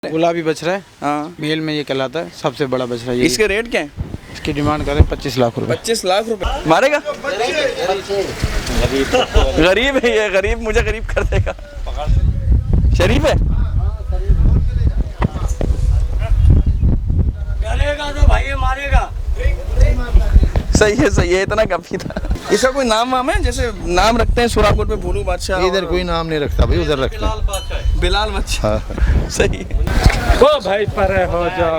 गुलाबी बछड़ा है। हाँ, मेल में ये कहलाता है, सबसे बड़ा बछड़ा ये। इसके रेट क्या है? इसकी डिमांड करें 25 लाख रुपए। 25 लाख रुपए मारेगा? गरीब है ये, गरीब मुझे गरीब कर देगा। शरीफ है? डरेगा तो भाई मारेगा। सही है, इतना काफी था। इसका कोई नाम वाम है? जैसे नाम रखते हैं सुराकोट में भोलू बादशाह। इधर कोई नाम नहीं रखता भाई, उधर रखते हैं बिलाल बादशाह। सही है। ओ भाई परे हो जा।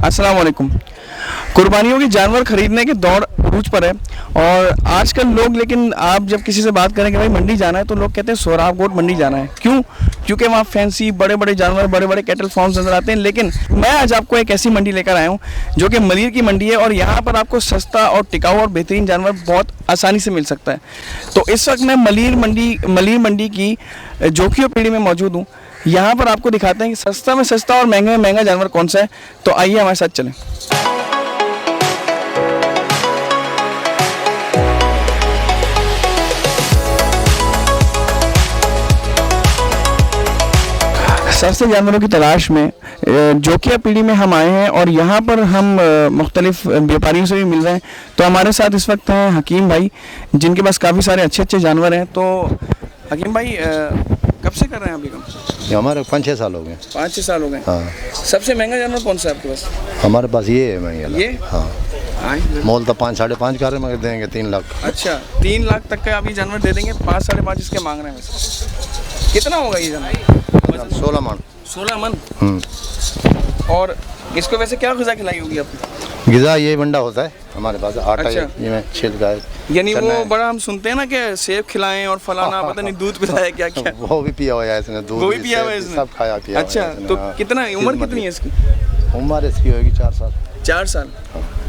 अस्सलाम वालेकुम। कुर्बानियों के जानवर खरीदने के दौर उरूज पर है और आजकल लोग, लेकिन आप जब किसी से बात करें कि भाई मंडी जाना है तो लोग कहते हैं सोराबकोट मंडी जाना है। क्यों? क्योंकि वहाँ फैंसी बड़े बड़े जानवर, बड़े बड़े कैटल फार्म्स नजर आते हैं। लेकिन मैं आज आपको एक ऐसी मंडी लेकर आया हूँ जो कि मलीर की मंडी है और यहाँ पर आपको सस्ता और टिकाऊ और बेहतरीन जानवर बहुत आसानी से मिल सकता है। तो इस वक्त मैं मलीर मंडी की जोखियों पीढ़ी में मौजूद हूँ। यहाँ पर आपको दिखाते हैं कि सस्ता में सस्ता और महंगे में महंगा जानवर कौन सा है। तो आइए हमारे साथ चलें। सस्ते जानवरों की तलाश में जोकिया पीढ़ी में हम आए हैं और यहाँ पर हम मुख्तलिफ व्यापारियों से भी मिल रहे हैं। तो हमारे साथ इस वक्त हैं हकीम भाई, जिनके पास काफ़ी सारे अच्छे अच्छे जानवर हैं। तो हकीम भाई कब से कर रहे हैं अभी काम? ये हमारे 5-6 साल हो गए। 5-6 साल हो गए। हाँ, सबसे महंगा जानवर कौन सा है आपके पास? हमारे पास ये है महंगा। ये? हाँ, मोल तो 5-5.5 कर रहे, मगर देंगे 3 लाख। अच्छा, 3 लाख तक का आप ये जानवर दे देंगे? 5-5.5 इसके मांग रहे हैं वैसे। कितना होगा ये जानवर? 16 मन। 16 मन। और इसको वैसे क्या ग़िज़ा खिलाई होगी आपने? ग़िज़ा ये बंडा होता है हमारे पास, आटा। अच्छा। ये में छेद का है। यानी वो बड़ा हम सुनते हैं ना कि सेब खिलाएं और फलाना पता नहीं दूध पिलाया क्या क्या। वो भी पिया हुआ है इसने, दूध वो भी पिया हुआ है इसने? सब खाया पिया। अच्छा, तो कितना उम्र कितनी है इसकी? उम्र इसकी होगी 4 साल। 4 साल।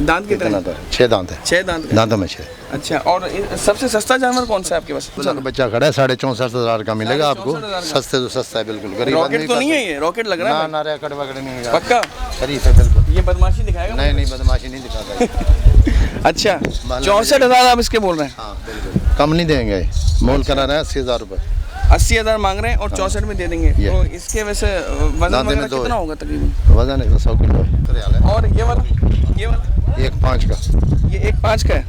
दांत कितने? 6 दांत है। 6 दांत के? दांतों में 6। अच्छा, और सबसे सस्ता जानवर कौन सा है आपके पास? बच्चा खड़ा है, 64,500 का मिलेगा आपको। 64,500 सस्ते तो सस्ता है बिल्कुल। गरीब रॉकेट तो नहीं है ये? रॉकेट लग रहा है? ना, रॉकेट वगैरह नहीं है। पक्का? शरीफ है बिल्कुल। ये बदमाशी दिखाएगा? नहीं, बदमाशी नहीं दिखाता। अच्छा, 64,000 आप इसके बोल रहे हैं? हाँ बिल्कुल, कम नहीं देंगे। मोल करा रहे हैं 80,000 रुपये। 80,000 मांग रहे हैं और 64 में दे देंगे। तो इसके वैसे वजन वगैरह कितना होगा तकरीबन? वजन 100 किलो। और ये वाला 1.5 का। ये 1.5 का है।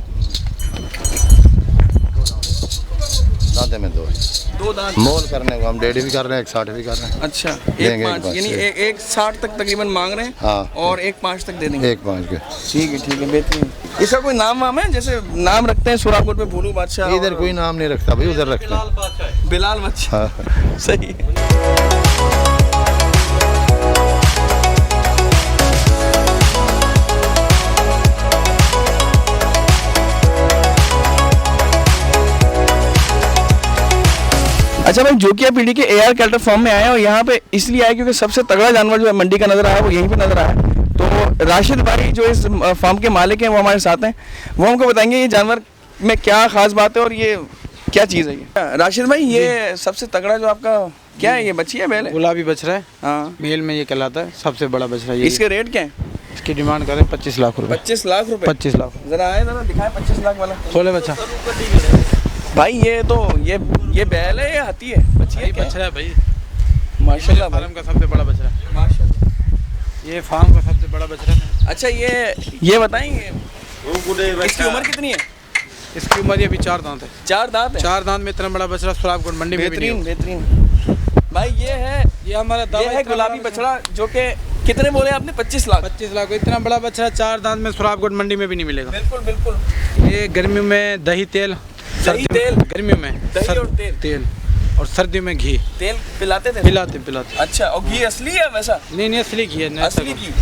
दांते में 2 दांत। मोल करने को हम 1.5 भी कर रहे हैं, 1.60 भी कर रहे हैं। अच्छा, देंगे 1.5 यानी 1.60 तक तकरीबन मांग रहे हैं। हाँ, और 1.5 तक दे देंगे। 1.5 के। ठीक है, बेहतरीन। इसका कोई नाम वाम है? जैसे नाम रखते हैं सुराकोट में भोलू बादशाह। इधर कोई नाम नहीं रखता भाई, उधर रखते हैं बिलाल बादशाह। हाँ। सही है। अच्छा भाई, जोकिया पीढ़ी के AR कैटल फार्म में आए और यहाँ पे इसलिए आए क्योंकि सबसे तगड़ा जानवर जो है मंडी का नजर आया वो यहीं पे नजर आया। तो राशिद भाई जो इस फार्म के मालिक हैं वो हमारे साथ हैं, वो हमको बताएंगे ये जानवर में क्या खास बात है और ये क्या चीज़ है ये। राशिद भाई, ये सबसे तगड़ा जो आपका क्या है, ये बच्ची है बैल है? गुलाबी बछड़ा है। हाँ, मेल में ये कहलाता है, सबसे बड़ा बछड़ा ये। इसके रेट क्या है? इसकी डिमांड करें 25 लाख रुपए। 25 लाख रुपए? 25 लाख। जरा आए, जरा दिखाएं 25 लाख वाला। खोले बच्चा भाई ये तो ये बैल है या हाथी है? बच्ची है क्या? बछड़ा है भाई, माशाल्लाह भाई। फार्म का सबसे बड़ा बछड़ा है। माशाल्लाह, ये फार्म का सबसे बड़ा बछड़ा है। अच्छा, ये बताएंगे इसकी उम्र कितनी है? इसकी उम्र ये अभी 4 दांत है। 4 दांत है? 4 दांत में इतना बड़ा बछड़ा सुराबकोट मंडी में भी नहीं होगा। बेहतरीन भाई। ये हमारा है गुलाबी बछड़ा जो कि कितने बोले आपने? 25 लाख। 25 लाख। इतना बड़ा बछड़ा 4 दांत में सुराबकोट मंडी में भी नहीं मिलेगा। बिल्कुल। ये गर्मियों में दही तेल, गर्मियों में दही और तेल और सर्दियों में घी। तेल पिलाते थे? पिलाते। अच्छा, और घी असली है वैसा? नहीं, असली घी है। असली घी।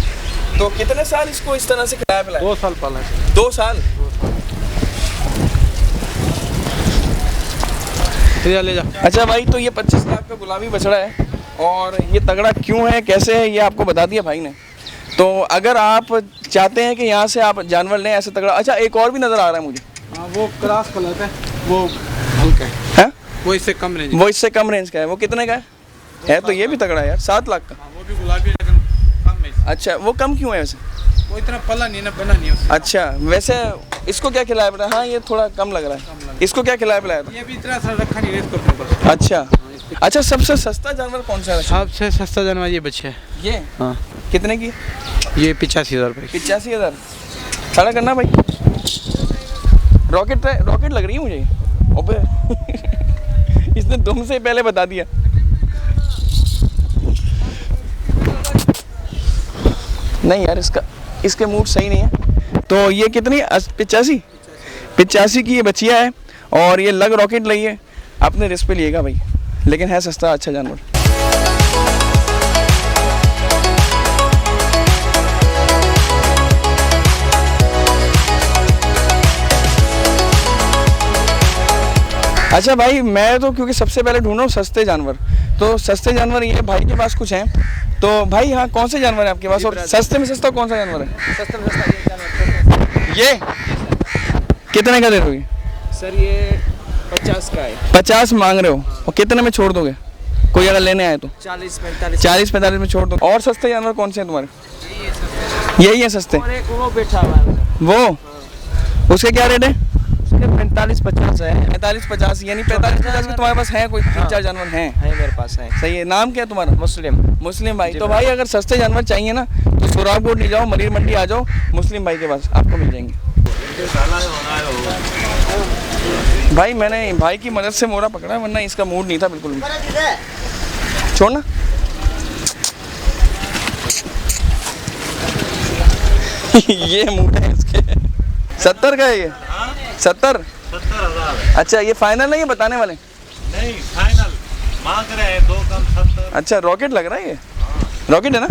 तो कितने साल इसको इस तरह से खिलाया पिलाया? 2 साल पाला है। 2 साल। ले जा। अच्छा भाई, तो ये 25 लाख का गुलाबी बछड़ा है और ये तगड़ा क्यों है, कैसे है, ये आपको बता दिया भाई ने। तो अगर आप चाहते हैं कि यहाँ से आप जानवर लें ऐसे तगड़ा। अच्छा, एक और भी नज़र आ रहा है मुझे। हाँ, वो क्रॉस कलर है, वो हल्का है। वो इससे कम रेंज का है। वो कितने का है? तो ये भी तगड़ा है यार, 7 लाख का। भी गुलाबी लेकिन कम है। अच्छा, वो कम क्यों है वैसे? वो इतना पला नहीं ना, बना नहीं उससे। अच्छा, वैसे इसको क्या खिलाया पड़ा? हाँ, ये थोड़ा कम लग रहा है। इसको क्या खिलाया पिलाया था? ये भी इतना सा रखा नहीं है इसको अपने पास। अच्छा अच्छा, सबसे सस्ता जानवर कौन सा है? सबसे सस्ता जानवर ये बच्चे है। ये हाँ, कितने की? ये 85,000 रुपये। 85,000। खड़ा करना भाई। रॉकेट लग रही है मुझे। अबे इसने तुमसे पहले बता दिया। नहीं यार, इसके मूड सही नहीं है। तो ये कितनी? 85 की ये बचिया है और ये लग रॉकेट लगी है। अपने रिस्क पे लिएगा भाई, लेकिन है सस्ता, अच्छा जानवर। अच्छा भाई, मैं तो क्योंकि सबसे पहले ढूंढ रहा हूँ सस्ते जानवर, तो सस्ते जानवर ये भाई के पास कुछ हैं। तो भाई हाँ, कौन से जानवर है आपके पास और सस्ते में सस्ता कौन सा जानवर है? सस्ते में सस्ता ये कितने का दे दोगे? सर ये 50 का है। 50 मांग रहे हो और कितने में छोड़ दोगे? कोई अगर लेने आए तो 40-45 में छोड़ दो। और सस्ते जानवर कौन से हैं तुम्हारे? यही है सस्ते। और एक वो बैठा हुआ है, वो उसके क्या रेट है? उसके 45-50 है। 45-50, यानी 45-50 के तुम्हारे पास हैं कोई 3-4 जानवर हैं? है मेरे पास है। सही है। नाम क्या है तुम्हारा? मुस्लिम भाई। जी तो भाई। भाई अगर सस्ते जानवर चाहिए ना तो सोराबकोट नहीं जाओ, मलिर मंडी आ जाओ, मुस्लिम भाई के पास आपको मिल जाएंगे। भाई मैंने भाई की मदद से मोरा पकड़ा, वरना इसका मूड नहीं था बिल्कुल भी। छोड़ना। ये मूड है इसके। 70 का है ये? 70,000। अच्छा, ये फाइनल नहीं है, बताने वाले? नहीं, फाइनल मांग रहे हैं 2 कम 70। अच्छा, रॉकेट लग रहा है ये? रॉकेट है ना?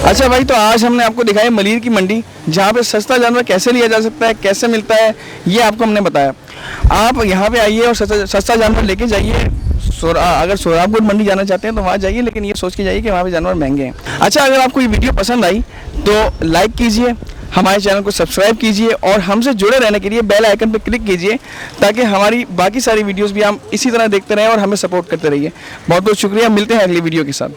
अच्छा भाई, तो आज हमने आपको दिखाई मलिर की मंडी, जहाँ पे सस्ता जानवर कैसे लिया जा सकता है, कैसे मिलता है, ये आपको हमने बताया। आप यहाँ पे आइए और सस्ता जानवर लेके जाइए। अगर सोराबकोट मंडी जाना चाहते हैं तो वहाँ जाइए, लेकिन ये सोच के जाइए कि वहाँ पे जानवर महंगे हैं। अच्छा, अगर आपको ये वीडियो पसंद आई तो लाइक कीजिए, हमारे चैनल को सब्सक्राइब कीजिए और हमसे जुड़े रहने के लिए बेल आइकन पर क्लिक कीजिए, ताकि हमारी बाकी सारी वीडियोज़ भी हम इसी तरह देखते रहें और हमें सपोर्ट करते रहिए। बहुत बहुत शुक्रिया, मिलते हैं अगली वीडियो के साथ।